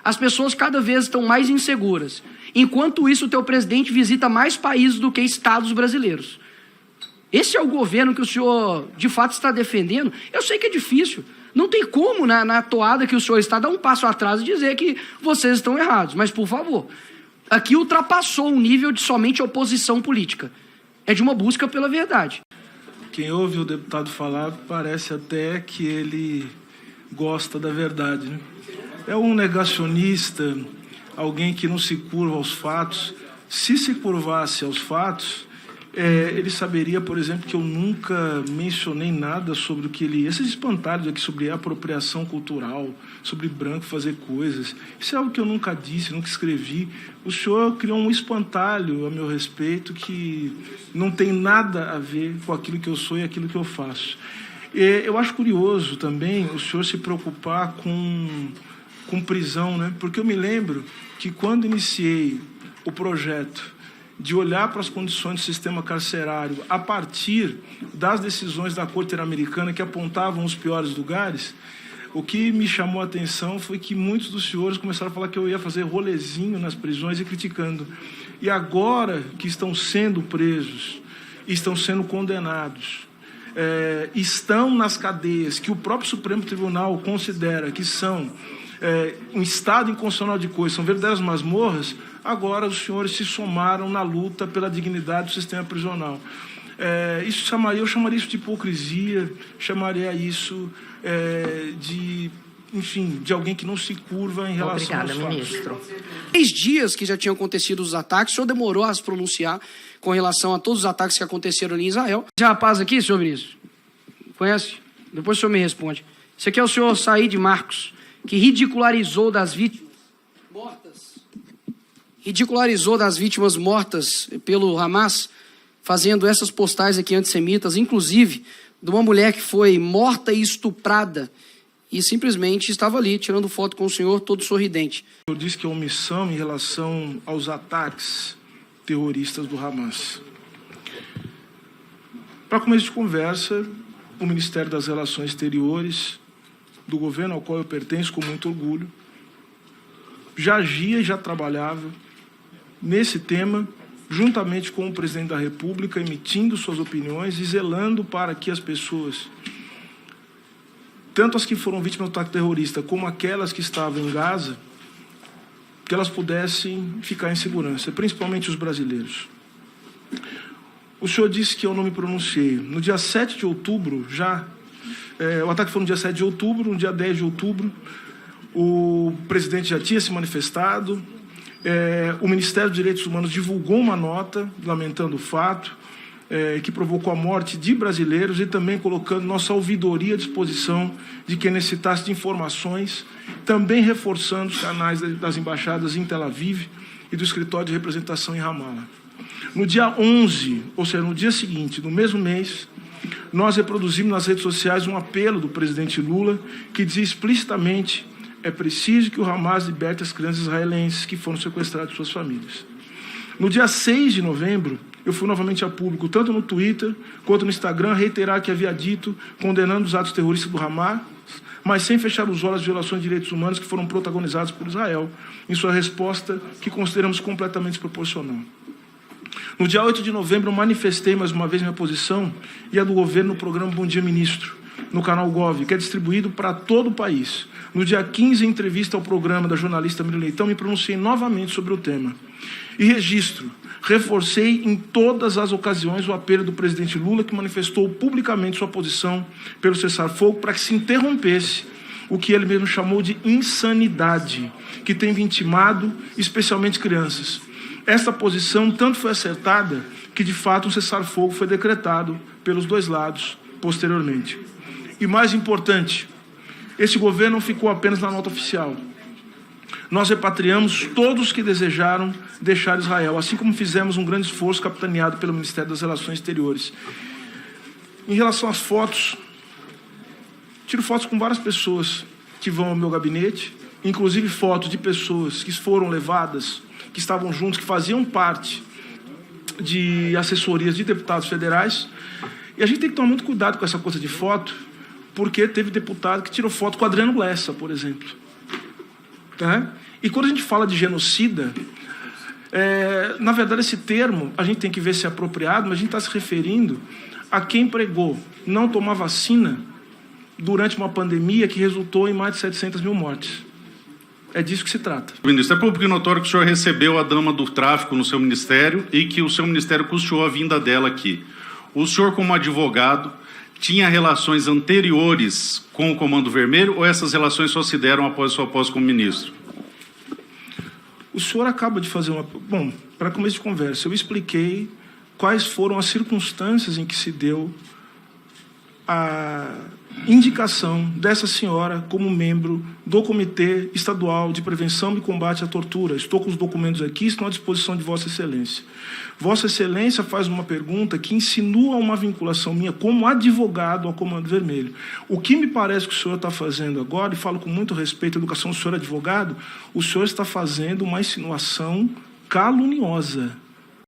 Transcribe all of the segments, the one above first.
As pessoas cada vez estão mais inseguras. Enquanto isso, o teu presidente visita mais países do que estados brasileiros. Esse é o governo que o senhor, de fato, está defendendo? Eu sei que é difícil. Não tem como, na toada que o senhor está, dar um passo atrás e dizer que vocês estão errados. Mas, por favor, aqui ultrapassou o nível de somente oposição política. É de uma busca pela verdade. Quem ouve o deputado falar parece até que ele gosta da verdade, né? É um negacionista, alguém que não se curva aos fatos. Se se curvasse aos fatos, ele saberia, por exemplo, que eu nunca mencionei nada sobre o que ele... Esses espantalhos aqui sobre apropriação cultural, sobre branco fazer coisas. Isso é algo que eu nunca disse, nunca escrevi. O senhor criou um espantalho a meu respeito que não tem nada a ver com aquilo que eu sou e aquilo que eu faço. Eu acho curioso também o senhor se preocupar com prisão, né? Porque eu me lembro que quando iniciei o projeto de olhar para as condições do sistema carcerário a partir das decisões da Corte Interamericana que apontavam os piores lugares, o que me chamou a atenção foi que muitos dos senhores começaram a falar que eu ia fazer rolezinho nas prisões e criticando. E agora que estão sendo presos, estão sendo condenados, estão nas cadeias que o próprio Supremo Tribunal considera que são um estado inconstitucional de coisas, são verdadeiras masmorras, agora os senhores se somaram na luta pela dignidade do sistema prisional. Eu chamaria isso de hipocrisia, chamaria isso de alguém que não se curva em relação aos fatos. Ministro. 3 dias que já tinham acontecido os ataques, o senhor demorou a se pronunciar com relação a todos os ataques que aconteceram ali em Israel. Esse rapaz aqui, senhor ministro, conhece? Depois o senhor me responde. Esse aqui é o senhor Said Marcos, que ridicularizou das vítimas mortas pelo Hamas, fazendo essas postais aqui antissemitas, inclusive de uma mulher que foi morta e estuprada e simplesmente estava ali tirando foto com o senhor todo sorridente. Eu disse que a omissão em relação aos ataques terroristas do Hamas. Para começo de conversa, o Ministério das Relações Exteriores do governo ao qual eu pertenço com muito orgulho, já agia e já trabalhava nesse tema, juntamente com o presidente da República, emitindo suas opiniões e zelando para que as pessoas, tanto as que foram vítimas do ataque terrorista, como aquelas que estavam em Gaza, que elas pudessem ficar em segurança, principalmente os brasileiros. O senhor disse que eu não me pronunciei. No dia 7 de outubro, o ataque foi no dia 7 de outubro, no dia 10 de outubro, o presidente já tinha se manifestado, o Ministério dos Direitos Humanos divulgou uma nota lamentando o fato, que provocou a morte de brasileiros e também colocando nossa ouvidoria à disposição de quem necessitasse de informações, também reforçando os canais das embaixadas em Tel Aviv e do escritório de representação em Ramallah. No dia 11, ou seja, no dia seguinte, no mesmo mês, nós reproduzimos nas redes sociais um apelo do presidente Lula que dizia explicitamente: é preciso que o Hamas liberte as crianças israelenses que foram sequestradas de suas famílias. No dia 6 de novembro, eu fui novamente a público, tanto no Twitter quanto no Instagram, reiterar que havia dito, condenando os atos terroristas do Hamas, mas sem fechar os olhos às violações de direitos humanos que foram protagonizadas por Israel, em sua resposta que consideramos completamente desproporcional. No dia 8 de novembro, eu manifestei mais uma vez minha posição e a do governo no programa Bom Dia Ministro, no canal Gov, que é distribuído para todo o país. No dia 15, em entrevista ao programa da jornalista Miriam Leitão, me pronunciei novamente sobre o tema. E reforcei em todas as ocasiões o apelo do presidente Lula, que manifestou publicamente sua posição pelo cessar-fogo para que se interrompesse o que ele mesmo chamou de insanidade, que tem vitimado especialmente crianças. Esta posição tanto foi acertada que, de fato, um cessar-fogo foi decretado pelos dois lados posteriormente. E mais importante, esse governo não ficou apenas na nota oficial. Nós repatriamos todos que desejaram deixar Israel, assim como fizemos um grande esforço capitaneado pelo Ministério das Relações Exteriores. Em relação às fotos, tiro fotos com várias pessoas que vão ao meu gabinete, inclusive fotos de pessoas que foram levadas, que estavam juntos, que faziam parte de assessorias de deputados federais. E a gente tem que tomar muito cuidado com essa coisa de foto, porque teve deputado que tirou foto com Adriano Lessa, por exemplo. Tá? E quando a gente fala de genocida, na verdade esse termo a gente tem que ver se é apropriado, mas a gente está se referindo a quem pregou não tomar vacina durante uma pandemia que resultou em mais de 700 mil mortes. É disso que se trata. Ministro, é público e notório que o senhor recebeu a dama do tráfico no seu ministério e que o seu ministério custeou a vinda dela aqui. O senhor, como advogado, tinha relações anteriores com o Comando Vermelho ou essas relações só se deram após sua posse como ministro? O senhor acaba de fazer uma... Bom, para começo de conversa, eu expliquei quais foram as circunstâncias em que se deu a indicação dessa senhora como membro do Comitê Estadual de Prevenção e Combate à Tortura. Estou com os documentos aqui, estão à disposição de Vossa Excelência. Vossa Excelência faz uma pergunta que insinua uma vinculação minha como advogado ao Comando Vermelho. O que me parece que o senhor está fazendo agora, e falo com muito respeito à educação do senhor advogado, o senhor está fazendo uma insinuação caluniosa.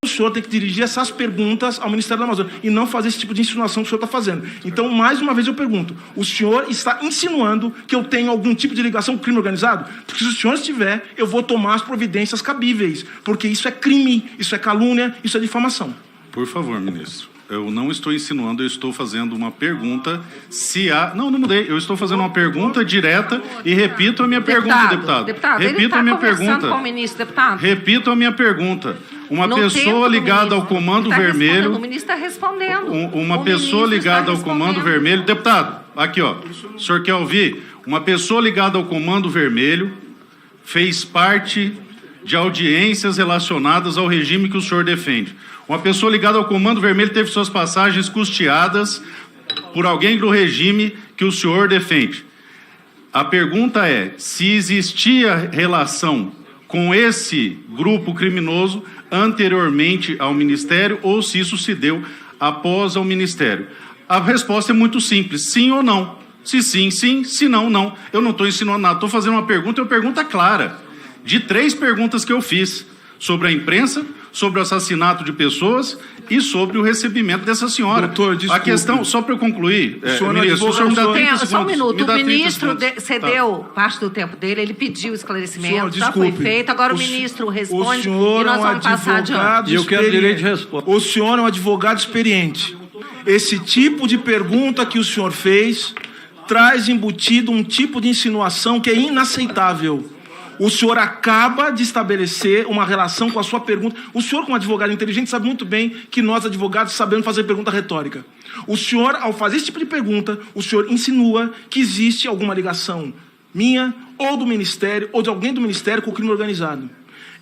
O senhor tem que dirigir essas perguntas ao Ministério da Amazônia e não fazer esse tipo de insinuação que o senhor está fazendo. Então, mais uma vez eu pergunto, o senhor está insinuando que eu tenho algum tipo de ligação com o crime organizado? Porque se o senhor estiver, eu vou tomar as providências cabíveis, porque isso é crime, isso é calúnia, isso é difamação. Por favor, ministro. Eu não estou insinuando, eu estou fazendo uma pergunta se há... Não mudei. Eu estou fazendo uma pergunta direta e repito a minha pergunta, deputado. Repito a minha pergunta. Com o ministro, deputado. Repito a minha pergunta. Uma pessoa ligada ao Comando Vermelho... O ministro está respondendo. Uma pessoa ligada ao Comando Vermelho... Deputado, aqui, ó. O senhor quer ouvir? Uma pessoa ligada ao Comando Vermelho fez parte de audiências relacionadas ao regime que o senhor defende. Uma pessoa ligada ao Comando Vermelho teve suas passagens custeadas por alguém do regime que o senhor defende. A pergunta é se existia relação com esse grupo criminoso anteriormente ao Ministério ou se isso se deu após ao Ministério. A resposta é muito simples, sim ou não. Se sim, sim, se não, não. Eu não estou ensinando nada, estou fazendo uma pergunta, é uma pergunta clara. De 3 perguntas que eu fiz sobre a imprensa, sobre o assassinato de pessoas e sobre o recebimento dessa senhora. Doutor, desculpe. A questão, só para eu concluir, ministro, o senhor me dá 30 segundos. Só um minuto, o ministro cedeu Tá. parte do tempo dele, ele pediu esclarecimento, Senhor, já foi feito, agora o ministro responde e nós vamos passar adiante. E eu quero direito de resposta. O senhor é um advogado experiente. Esse tipo de pergunta que o senhor fez traz embutido um tipo de insinuação que é inaceitável. O senhor acaba de estabelecer uma relação com a sua pergunta. O senhor, como advogado inteligente, sabe muito bem que nós, advogados, sabemos fazer pergunta retórica. O senhor, ao fazer esse tipo de pergunta, o senhor insinua que existe alguma ligação minha, ou do Ministério, ou de alguém do Ministério com o crime organizado.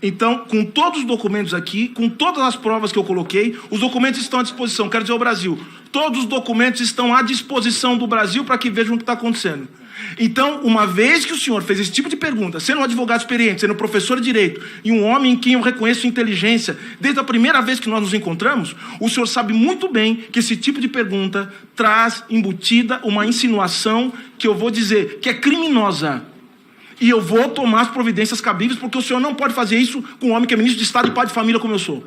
Então, com todos os documentos aqui, com todas as provas que eu coloquei, os documentos estão à disposição. Quero dizer ao Brasil, todos os documentos estão à disposição do Brasil para que vejam o que está acontecendo. Então, uma vez que o senhor fez esse tipo de pergunta, sendo um advogado experiente, sendo um professor de direito e um homem em quem eu reconheço inteligência, desde a primeira vez que nós nos encontramos, o senhor sabe muito bem que esse tipo de pergunta traz embutida uma insinuação que eu vou dizer que é criminosa. E eu vou tomar as providências cabíveis, porque o senhor não pode fazer isso com um homem que é ministro de Estado e pai de família como eu sou.